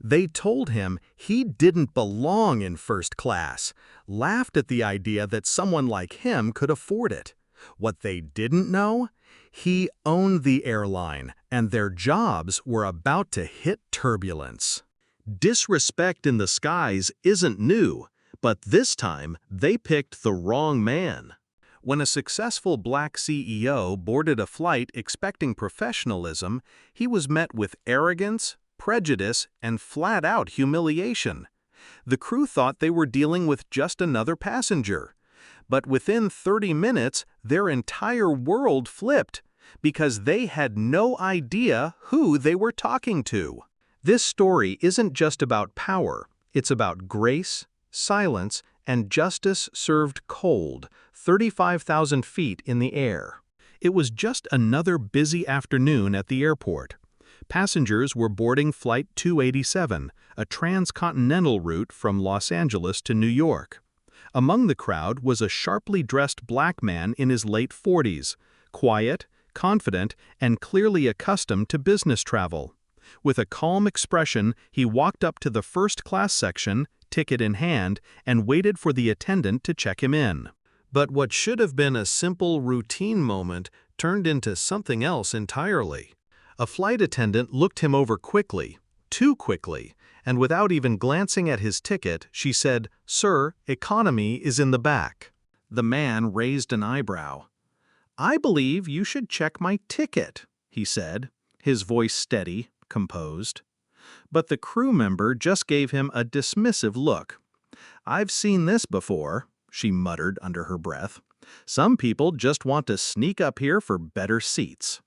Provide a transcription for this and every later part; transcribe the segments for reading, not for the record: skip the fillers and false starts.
They told him he didn't belong in first class, laughed at the idea that someone like him could afford it. What they didn't know? He owned the airline, and their jobs were about to hit turbulence. Disrespect in the skies isn't new, but this time they picked the wrong man. When a successful black CEO boarded a flight expecting professionalism, he was met with arrogance, prejudice, and flat-out humiliation. The crew thought they were dealing with just another passenger. But within 30 minutes, their entire world flipped because they had no idea who they were talking to. This story isn't just about power, it's about grace, silence, and justice served cold, 35,000 feet in the air. It was just another busy afternoon at the airport. Passengers were boarding Flight 287, a transcontinental route from Los Angeles to New York. Among the crowd was a sharply dressed black man in his late 40s, quiet, confident, and clearly accustomed to business travel. With a calm expression, he walked up to the first-class section, ticket in hand, and waited for the attendant to check him in. But what should have been a simple routine moment turned into something else entirely. A flight attendant looked him over quickly, too quickly, and without even glancing at his ticket, she said, "Sir, economy is in the back." The man raised an eyebrow. "I believe you should check my ticket," he said, his voice steady, composed. But the crew member just gave him a dismissive look. "I've seen this before," she muttered under her breath. "Some people just want to sneak up here for better seats."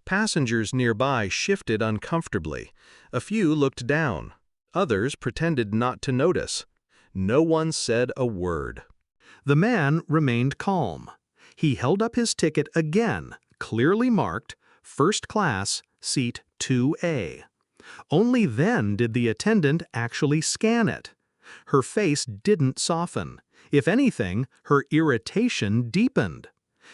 Passengers nearby shifted uncomfortably. A few looked down. Others pretended not to notice. No one said a word. The man remained calm. He held up his ticket again, clearly marked, First Class, Seat 2A. Only then did the attendant actually scan it. Her face didn't soften. If anything, her irritation deepened.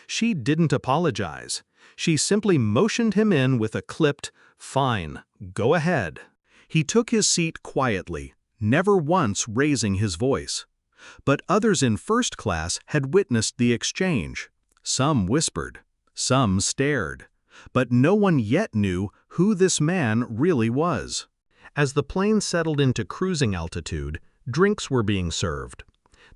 She didn't apologize. She simply motioned him in with a clipped, "Fine, go ahead." He took his seat quietly, never once raising his voice. But others in first class had witnessed the exchange. Some whispered, some stared. But no one yet knew who this man really was. As the plane settled into cruising altitude, drinks were being served.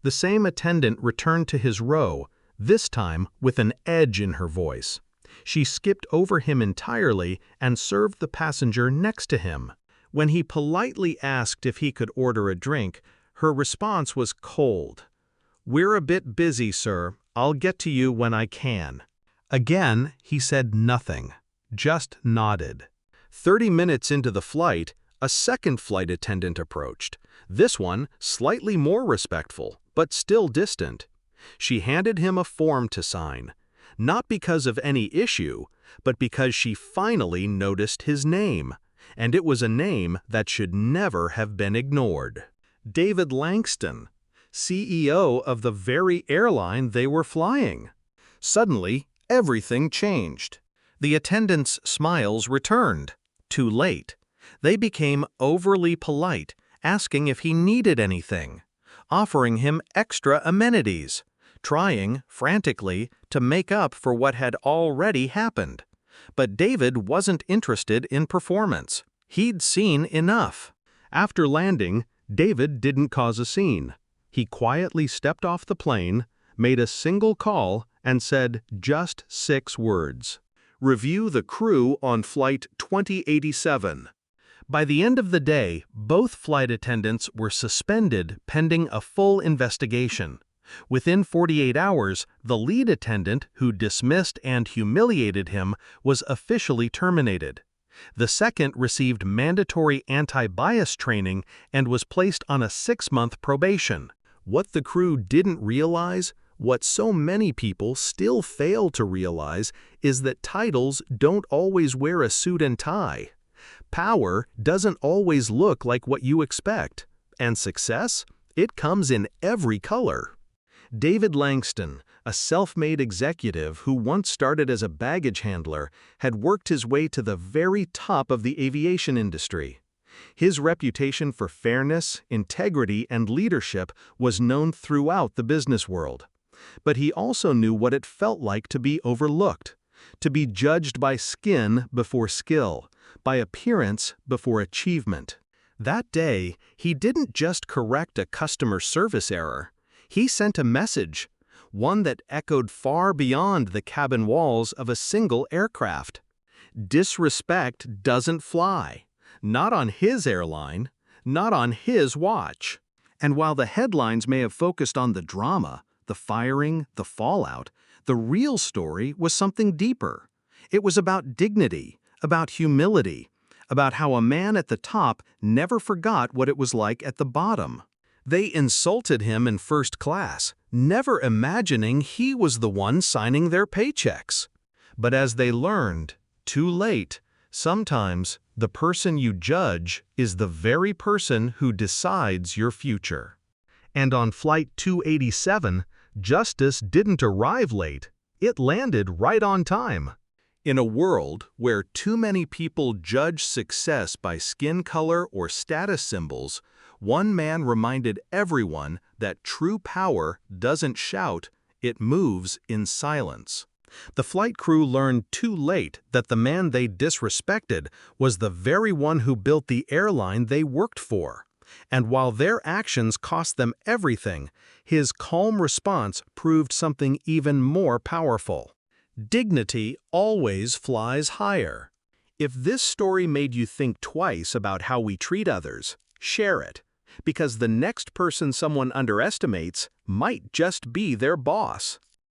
The same attendant returned to his row, this time with an edge in her voice. She skipped over him entirely and served the passenger next to him. When he politely asked if he could order a drink, her response was cold. "We're a bit busy, sir. I'll get to you when I can." Again, he said nothing, just nodded. 30 minutes into the flight, a second flight attendant approached, this one slightly more respectful, but still distant. She handed him a form to sign, not because of any issue, but because she finally noticed his name, and it was a name that should never have been ignored. David Langston, CEO of the very airline they were flying. Suddenly, everything changed. The attendants' smiles returned. Too late. They became overly polite, asking if he needed anything, offering him extra amenities, trying, frantically, to make up for what had already happened. But David wasn't interested in performance. He'd seen enough. After landing, David didn't cause a scene. He quietly stepped off the plane, made a single call, and said just 6 words. "Review the crew on Flight 2087. By the end of the day, both flight attendants were suspended pending a full investigation. Within 48 hours, the lead attendant, who dismissed and humiliated him, was officially terminated. The second received mandatory anti-bias training and was placed on a 6-month probation. What the crew didn't realize, what so many people still fail to realize, is that titles don't always wear a suit and tie. Power doesn't always look like what you expect. And success? It comes in every color. David Langston, a self-made executive who once started as a baggage handler, had worked his way to the very top of the aviation industry. His reputation for fairness, integrity, and leadership was known throughout the business world. But he also knew what it felt like to be overlooked, to be judged by skin before skill, by appearance before achievement. That day, he didn't just correct a customer service error. He sent a message, one that echoed far beyond the cabin walls of a single aircraft. Disrespect doesn't fly. Not on his airline, not on his watch. And while the headlines may have focused on the drama, the firing, the fallout, the real story was something deeper. It was about dignity, about humility, about how a man at the top never forgot what it was like at the bottom. They insulted him in first class, never imagining he was the one signing their paychecks. But as they learned, too late, sometimes the person you judge is the very person who decides your future. And on Flight 287, justice didn't arrive late. It landed right on time. In a world where too many people judge success by skin color or status symbols, one man reminded everyone that true power doesn't shout, it moves in silence. The flight crew learned too late that the man they disrespected was the very one who built the airline they worked for. And while their actions cost them everything, his calm response proved something even more powerful. Dignity always flies higher. If this story made you think twice about how we treat others, share it, because the next person someone underestimates might just be their boss.